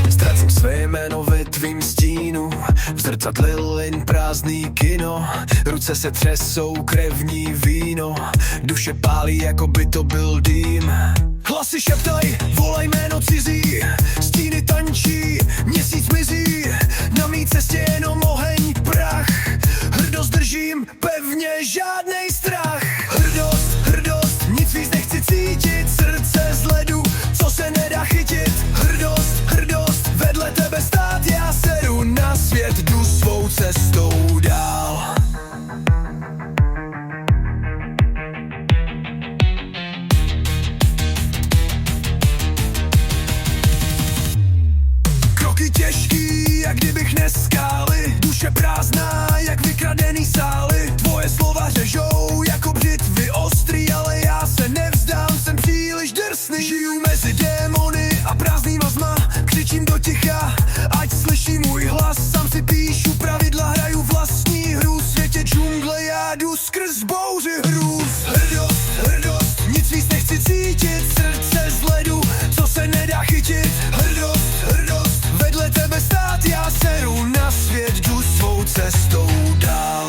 Ztracím své jméno ve tvým stínu, v zrcadle jen prázdný kino. Ruce se třesou, krevní víno, duše pálí, jako by to byl dým. Hlasy šeptaj, volaj jméno cizí, stíny tančí, měsíc mizí, na mý cestě jenom oheň, prach. Hrdost držím pevně, žádnej strach. Hrdost, nic víc nechci cítit, srdce z ledu, co se nedá chytit. Hrdost, vedle tebe stát, já sedu na svět, jdu svou cestou dál. Kroky těžký, jak kdybych neskály, duše prázdná, jak vykradený sály. Tvoje slova řežou jako břitvy ostrý, ale já se nevzdám, jsem příliš drsný. Žiju mezi démony a prázdnýma zma, křičím do ticha, ať slyší můj hlas. Sám si píšu pravidla, hraju vlastní hru, v světě džungle já jdu skrz bouři hrůz. Hrdost, nic víc nechci cítit, srdce z ledu, co se nedá chytit. Hrdost, vedle tebe stát, já seru na svět, jdu svou cestou dál.